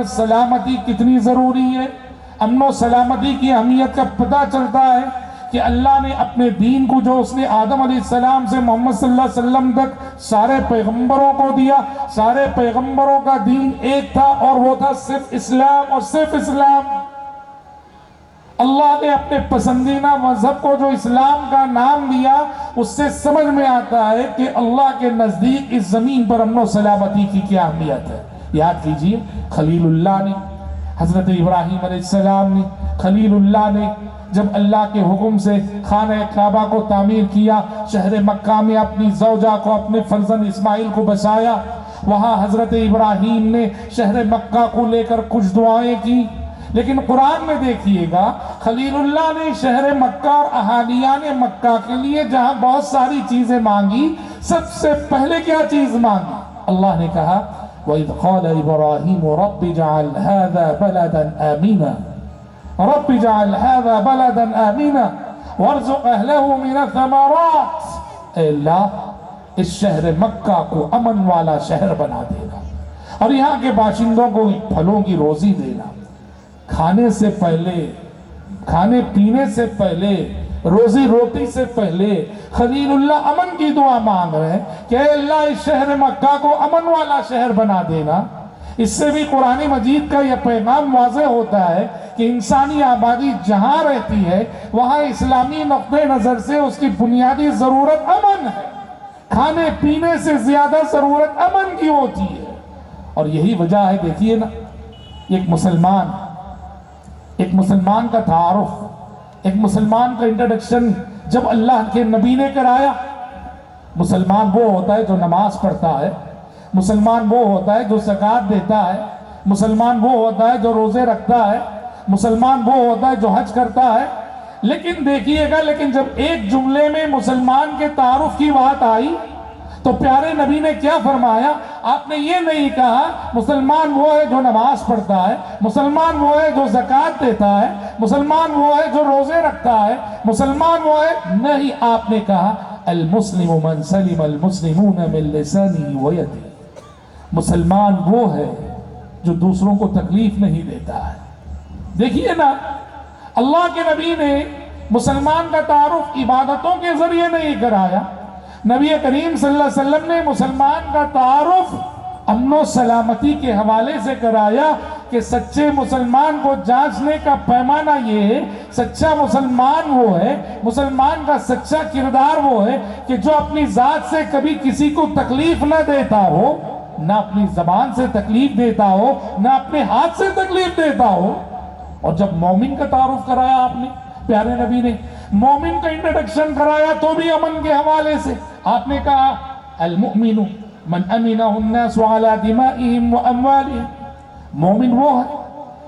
سلامتی کتنی ضروری ہے. امن و سلامتی کی اہمیت کا پتہ چلتا ہے کہ اللہ نے اپنے دین کو جو اس نے آدم علیہ السلام سے محمد صلی اللہ علیہ وسلم تک سارے پیغمبروں کو دیا، سارے پیغمبروں کا دین ایک تھا اور وہ تھا صرف اسلام اور صرف اسلام. اللہ نے اپنے پسندیدہ مذہب کو جو اسلام کا نام دیا، اس سے سمجھ میں آتا ہے کہ اللہ کے نزدیک اس زمین پر امن و سلامتی کی کیا اہمیت ہے. یاد کیجئے، خلیل اللہ نے، حضرت ابراہیم علیہ السلام نے، خلیل اللہ نے جب اللہ کے حکم سے خانہ کعبہ کو تعمیر کیا، شہر مکہ میں اپنی زوجہ کو، اپنے فرزند اسماعیل کو بسایا، وہاں حضرت ابراہیم نے شہر مکہ کو لے کر کچھ دعائیں کی. لیکن قرآن میں دیکھیے گا، خلیل اللہ نے شہر مکہ اور اہالیان مکہ کے لیے جہاں بہت ساری چیزیں مانگی، سب سے پہلے کیا چیز مانگی؟ اللہ نے کہا وَإِذْ قَالَ إِبْرَاهِيمُ رَبِّ اجْعَلْ هَذَا بَلَدًا آمِنًا رَبِّ اجْعَلْ هَذَا بَلَدًا آمِنًا وَارْزُقْ أَهْلَهُ مِنَ الثَّمَرَاتِ. اے اللہ، اس شہر مکہ کو امن والا شہر بنا دینا اور یہاں کے باشندوں کو پھلوں کی روزی دینا. کھانے سے پہلے، کھانے پینے سے پہلے، روزی روٹی سے پہلے خلیل اللہ امن کی دعا مانگ رہے ہیں کہ اے اللہ اس شہر مکہ کو امن والا شہر بنا دینا. اس سے بھی قرآن مجید کا یہ پیغام واضح ہوتا ہے کہ انسانی آبادی جہاں رہتی ہے وہاں اسلامی نقطہ نظر سے اس کی بنیادی ضرورت امن ہے. کھانے پینے سے زیادہ ضرورت امن کی ہوتی ہے. اور یہی وجہ ہے، دیکھیے نا، ایک مسلمان کا تعارف، ایک مسلمان کا انٹروڈکشن جب اللہ کے نبی نے کرایا. مسلمان وہ ہوتا ہے جو نماز پڑھتا ہے، مسلمان وہ ہوتا ہے جو زکوٰۃ دیتا ہے، مسلمان وہ ہوتا ہے جو روزے رکھتا ہے، مسلمان وہ ہوتا ہے جو حج کرتا ہے. لیکن دیکھیے گا، لیکن جب ایک جملے میں مسلمان کے تعارف کی بات آئی تو پیارے نبی نے کیا فرمایا؟ آپ نے یہ نہیں کہا مسلمان وہ ہے جو نماز پڑھتا ہے، مسلمان وہ ہے جو زکوٰۃ دیتا ہے، مسلمان وہ ہے جو روزے رکھتا ہے، مسلمان وہ ہے. نہیں، آپ نے کہا المسلم من سلم المسلمون من لسانه ويده. مسلمان وہ ہے جو دوسروں کو تکلیف نہیں دیتا ہے. دیکھیے نا، اللہ کے نبی نے مسلمان کا تعارف عبادتوں کے ذریعے نہیں کرایا. نبی کریم صلی اللہ علیہ وسلم نے مسلمان کا تعارف امن و سلامتی کے حوالے سے کرایا کہ سچے مسلمان کو جانچنے کا پیمانہ یہ ہے، سچا مسلمان وہ ہے، مسلمان کا سچا کردار وہ ہے کہ جو اپنی ذات سے کبھی کسی کو تکلیف نہ دیتا ہو، نہ اپنی زبان سے تکلیف دیتا ہو، نہ اپنے ہاتھ سے تکلیف دیتا ہو. اور جب مومن کا تعارف کرایا آپ نے، پیارے نبی نے مومن کا انٹروڈکشن کرایا تو بھی امن کے حوالے سے. آپ نے کہا المؤمن من امنہ الناس علی دمائهم واموالهم. مومن وہ ہے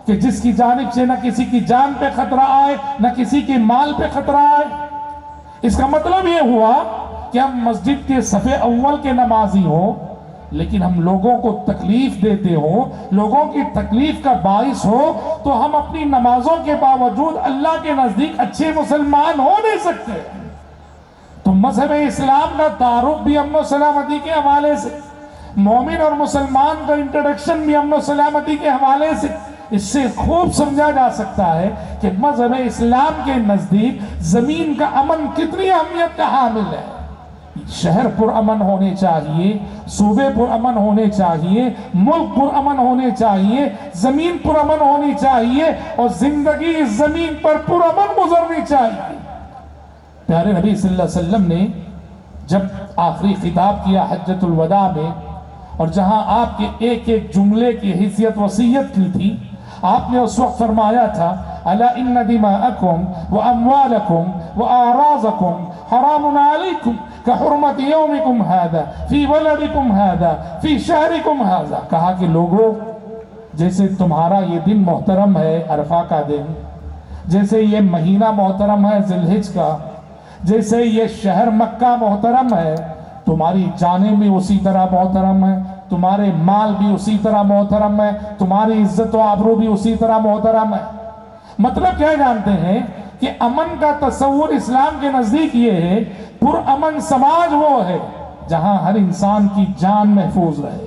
کہ جس کی جانب سے نہ کسی کی جان پہ خطرہ آئے، نہ کسی کے مال پہ خطرہ آئے. اس کا مطلب یہ ہوا کہ ہم مسجد کے صف اول کے نمازی ہوں لیکن ہم لوگوں کو تکلیف دیتے ہوں، لوگوں کی تکلیف کا باعث ہو، تو ہم اپنی نمازوں کے باوجود اللہ کے نزدیک اچھے مسلمان ہو نہیں سکتے. تو مذہب اسلام کا تعارف بھی امن و سلامتی کے حوالے سے، مومن اور مسلمان کا انٹروڈکشن بھی امن و سلامتی کے حوالے سے. اس سے خوب سمجھا جا سکتا ہے کہ مذہب اسلام کے نزدیک زمین کا امن کتنی اہمیت کا حامل ہے. شہر پر امن ہونے چاہیے، صوبے پر امن ہونے چاہیے، ملک پر امن ہونے چاہیے، زمین پر امن ہونی چاہیے اور زندگی اس زمین پر امن گزرنی چاہیے. پیارے نبی صلی اللہ علیہ وسلم نے جب آخری خطاب کیا حجۃ الوداع میں، اور جہاں آپ کے ایک ایک جملے کی حیثیت وصیت کی تھی، آپ نے اس وقت فرمایا تھا الا ان دماءکم واموالکم واعراضکم حرام علیکم کحرمت یومکم ھذا فی بلدکم ھذا فی شہرکم ھذا. کہا کہ لوگوں، جیسے تمہارا یہ دن محترم ہے عرفہ کا دن، جیسے یہ مہینہ محترم ہے ذی الحج کا، جیسے یہ شہر مکہ محترم ہے، تمہاری جانیں بھی اسی طرح محترم ہے، تمہارے مال بھی اسی طرح محترم ہے، تمہاری عزت و آبرو بھی اسی طرح محترم ہے. مطلب کیا جانتے ہیں کہ امن کا تصور اسلام کے نزدیک یہ ہے، پر امن سماج وہ ہے جہاں ہر انسان کی جان محفوظ رہے،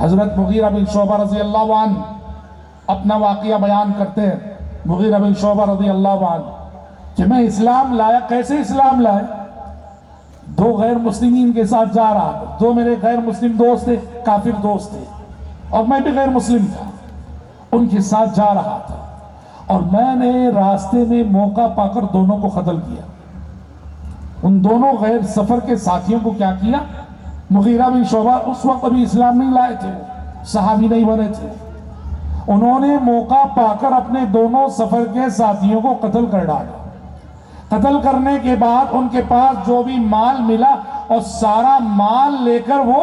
حضرت مغیرہ بن شعبہ رضی اللہ عنہ اپنا واقعہ بیان کرتے ہیں. مغیرہ بن شعبہ رضی اللہ عنہ کہ میں اسلام لایا. کیسے اسلام لائے؟ دو غیر مسلمین کے ساتھ جا رہا تھا. دو میرے غیر مسلم دوست تھے, کافر دوست تھے, اور میں بھی غیر مسلم تھا. ان کے ساتھ جا رہا تھا اور میں نے راستے میں موقع پا کر دونوں کو قتل کیا. ان دونوں غیر سفر کے ساتھیوں کو کیا کیا؟ مغیرہ بن شعبہ اس وقت ابھی اسلام نہیں لائے تھے, صحابی نہیں بنے تھے. انہوں نے موقع پا کر اپنے دونوں سفر کے ساتھیوں کو قتل کر ڈالا. قتل کرنے کے بعد ان کے پاس جو بھی مال ملا اور سارا مال لے کر وہ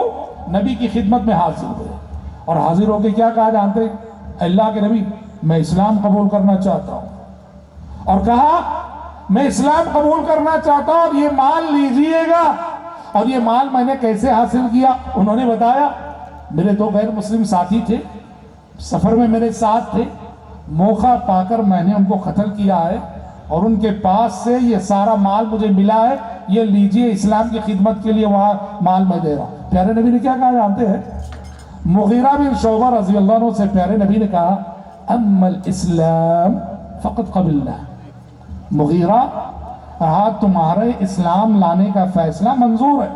نبی کی خدمت میں حاضر ہوئے. اور حاضر ہو کے کیا کہا جانتے ہیں؟ اللہ کے نبی, میں اسلام قبول کرنا چاہتا ہوں. اور کہا میں اسلام قبول کرنا چاہتا ہوں اور یہ مال لیجئے گا. اور یہ مال میں نے کیسے حاصل کیا؟ انہوں نے بتایا میرے دو غیر مسلم ساتھی تھے, سفر میں میرے ساتھ تھے, موقع پا کر میں نے ان کو قتل کیا ہے اور ان کے پاس سے یہ سارا مال مجھے ملا ہے, یہ لیجئے, اسلام کی خدمت کے لیے وہاں مال میں دے رہا ہوں. پیارے نبی نے کیا کہا جانتے ہیں؟ مغیرہ بن شعبہ رضی اللہ عنہ سے پیارے نبی نے کہا اما الاسلام فقط قبلنا. مغیرہ, ہاں تمہارے اسلام لانے کا فیصلہ منظور ہے,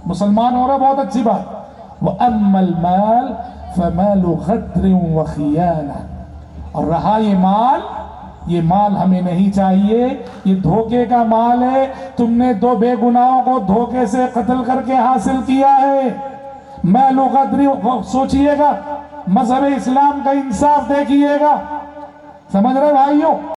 مسلمان ہو رہا, بہت اچھی بات. وَأَمَّا الْمَالِ فَمَالُ غَدْرٍ وَخِيَانَةٍ. اور رہا یہ مال ہمیں نہیں چاہیے, یہ دھوکے کا مال ہے. تم نے دو بے گناہوں کو دھوکے سے قتل کر کے حاصل کیا ہے. مال و غدر, سوچئے گا, مذہب اسلام کا انصاف دیکھیے گا. سمجھ رہے بھائیوں؟